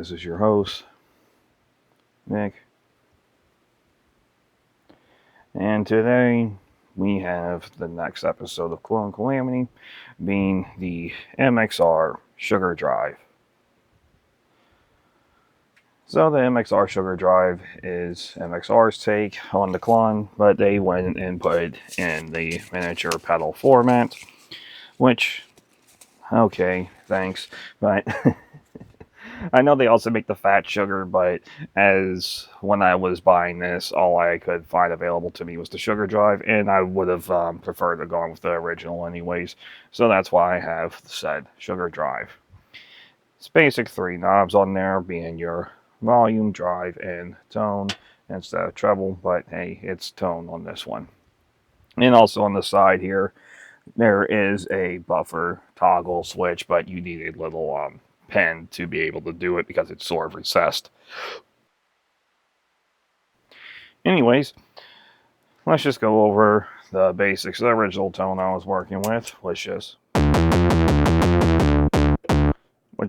This is your host, Nick. And today we have the next episode of Clone Calamity being the MXR Sugar Drive. So the MXR Sugar Drive is MXR's take on the Klone, but they went and put it in the miniature pedal format, which, okay, thanks, but I know they also make the fat sugar, but as when I was buying this, all I could find available to me was the Sugar Drive, and I would have preferred to go with the original anyways, so that's why I have said Sugar Drive. It's basic 3 knobs on there, being your volume, drive, and tone instead of treble, but hey, it's tone on this one. And also on the side here, there is a buffer toggle switch, but you need a little pen to be able to do it because it's sort of recessed. Anyways, let's just go over the basics. The original tone I was working with, which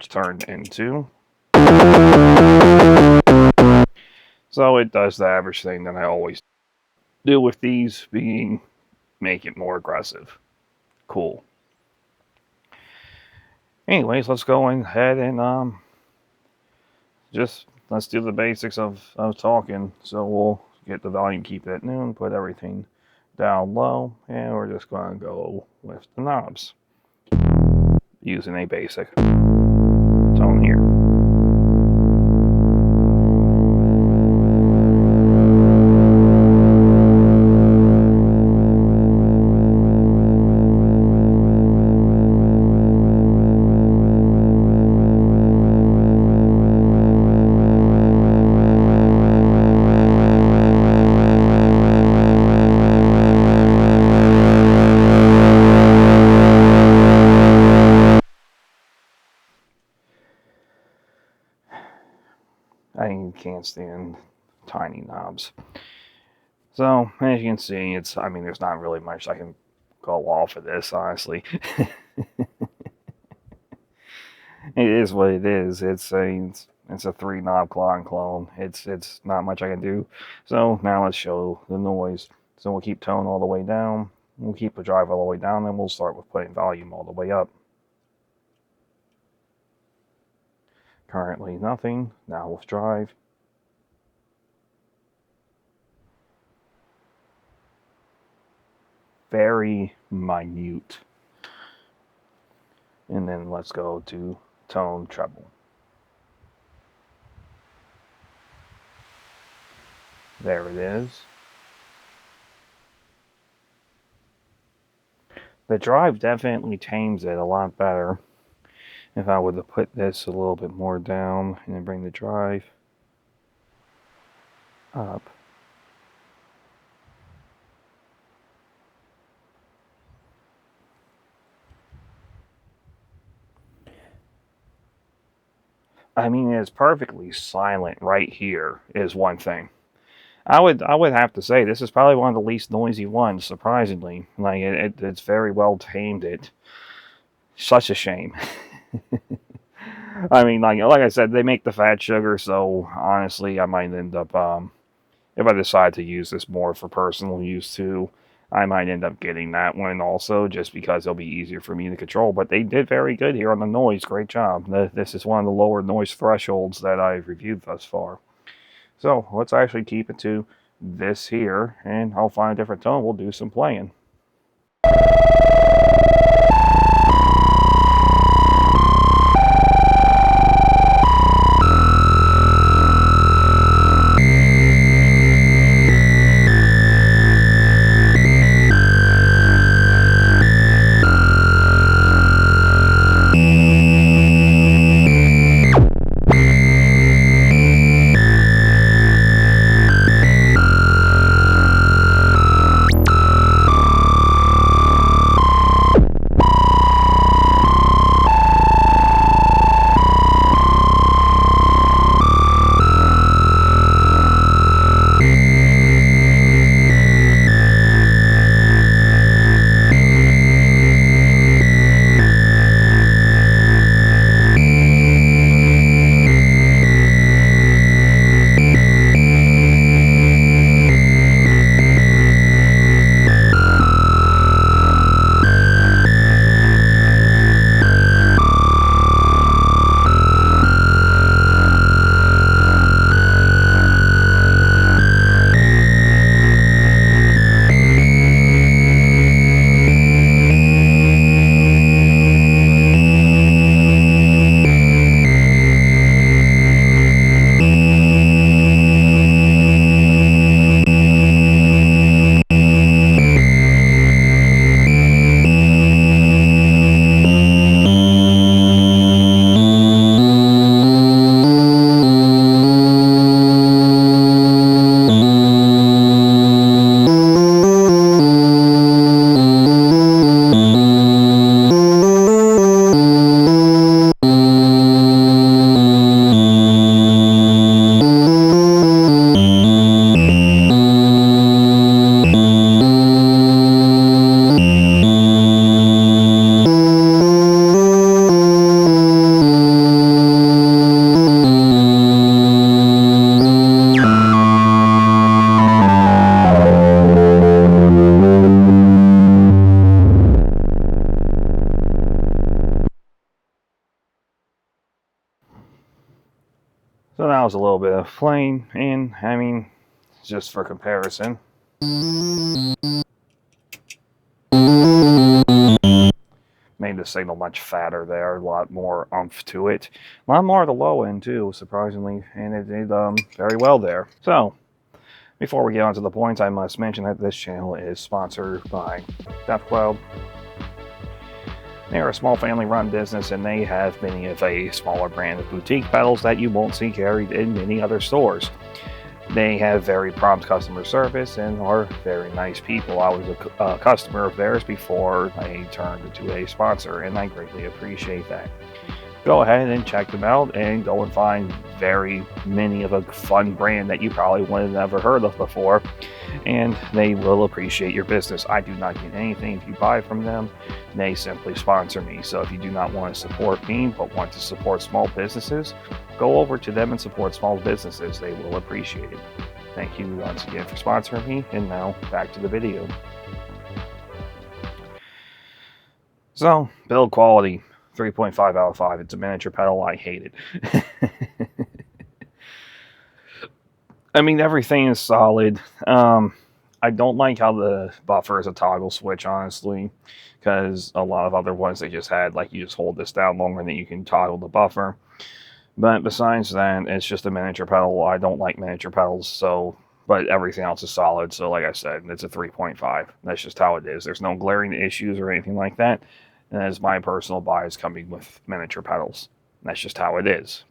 turned into. So it does the average thing that I always do with these, being make it more aggressive. Cool. Anyways, let's go ahead and let's do the basics of talking. So we'll get the volume, keep it at noon, put everything down low, and we're just going to go with the knobs using a basic tone here. I can't stand tiny knobs. So, as you can see, there's not really much I can go off of this, honestly. It is what it is. It's a 3 knob clone. It's not much I can do. So now let's show the noise. So we'll keep tone all the way down. We'll keep the drive all the way down, and we'll start with putting volume all the way up. Currently nothing. Now with drive. Very minute. And then let's go to tone treble. There it is. The drive definitely tames it a lot better. If I were to put this a little bit more down and then bring the drive up. I mean, it's perfectly silent right here is one thing. I would have to say this is probably one of the least noisy ones, surprisingly. Like it's very well tamed. It's such a shame. I mean, like I said, they make the fat sugar, so honestly, I might end up, if I decide to use this more for personal use too, I might end up getting that one also, just because it'll be easier for me to control. But they did very good here on the noise. Great job. This is one of the lower noise thresholds that I've reviewed thus far. So let's actually keep it to this here, and I'll find a different tone. We'll do some playing. So that was a little bit of flame, and I mean, just for comparison, made the signal much fatter there, a lot more oomph to it. A lot more at the low end too, surprisingly, and it did very well there. So, before we get on to the points, I must mention that this channel is sponsored by DefCloud. They are a small family-run business, and they have many of a smaller brand of boutique pedals that you won't see carried in many other stores. They have very prompt customer service and are very nice people. I was a customer of theirs before I turned into a sponsor, and I greatly appreciate that. Go ahead and check them out and go and find very many of a fun brand that you probably would have never heard of before, and they will appreciate your business. I do not get anything if you buy from them. They simply sponsor me. So if you do not want to support me but want to support small businesses, go over to them and support small businesses. They will appreciate it. Thank you once again for sponsoring me, and now back to the video. So, build quality. 3.5 out of 5. It's a miniature pedal. I hate it. I mean, everything is solid. I don't like how the buffer is a toggle switch, honestly, because a lot of other ones they just had, like, you just hold this down longer and then you can toggle the buffer. But besides that, it's just a miniature pedal. I don't like miniature pedals, so, but everything else is solid. So like I said, it's a 3.5. That's just how it is. There's no glaring issues or anything like that. And that's my personal bias coming with miniature pedals. That's just how it is.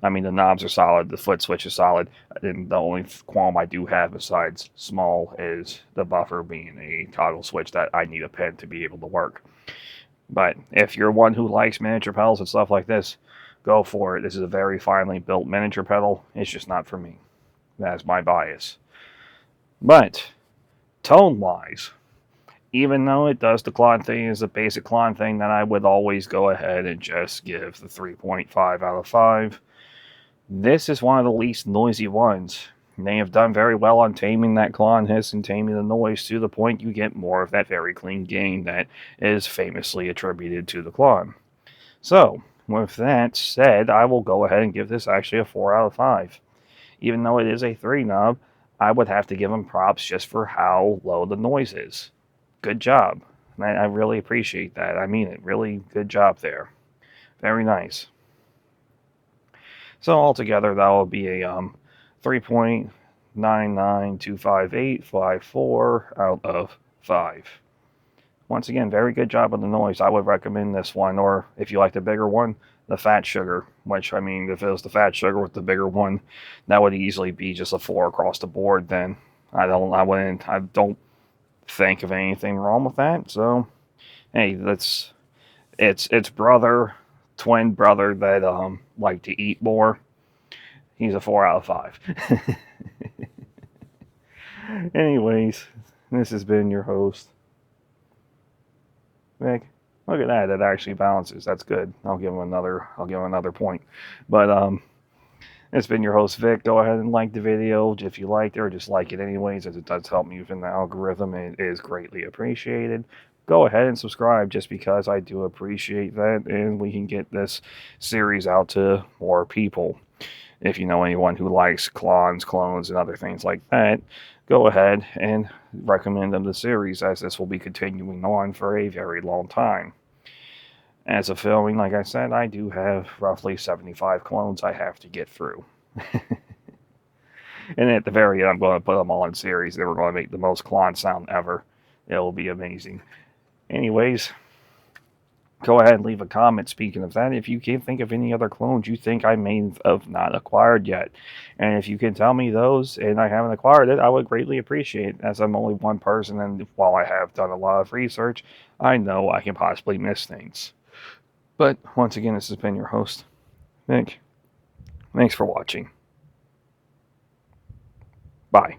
I mean, the knobs are solid, the foot switch is solid, and the only qualm I do have besides small is the buffer being a toggle switch that I need a pen to be able to work. But if you're one who likes miniature pedals and stuff like this, go for it. This is a very finely built miniature pedal. It's just not for me. That's my bias. But tone-wise, even though it does the Klone thing, is a basic Klone thing, that I would always go ahead and just give the 3.5 out of 5. This is one of the least noisy ones. They have done very well on taming that Klone hiss and taming the noise to the point you get more of that very clean gain that is famously attributed to the Klone. So, with that said, I will go ahead and give this actually a 4 out of 5. Even though it is a 3 knob, I would have to give them props just for how low the noise is. Good job. I really appreciate that. I mean it. Really good job there. Very nice. So altogether, that will be a 3.9925854 out of 5. Once again, very good job on the noise. I would recommend this one, or if you like the bigger one, the Fat Sugar. Which, I mean, if it was the Fat Sugar with the bigger one, that would easily be just a 4 across the board. Then I don't think of anything wrong with that. So hey, that's its brother, twin brother that like to eat more. He's a 4 out of 5. Anyways, this has been your host, Vic. Look at that, it actually balances. That's good. I'll give him another point. But it's been your host, Vic. Go ahead and like the video if you liked it, or just like it anyways, as it does help me within the algorithm. It is greatly appreciated. Go ahead and subscribe, just because I do appreciate that, and we can get this series out to more people. If you know anyone who likes clones, and other things like that, go ahead and recommend them the series, as this will be continuing on for a very long time. As of filming, like I said, I do have roughly 75 clones I have to get through. And at the very end, I'm going to put them all in series. They were going to make the most clone sound ever. It will be amazing. Anyways, go ahead and leave a comment speaking of that. If you can't think of any other clones you think I may have not acquired yet. And if you can tell me those and I haven't acquired it, I would greatly appreciate it, as I'm only one person, and while I have done a lot of research, I know I can possibly miss things. But once again, this has been your host, Nick. Thanks for watching. Bye.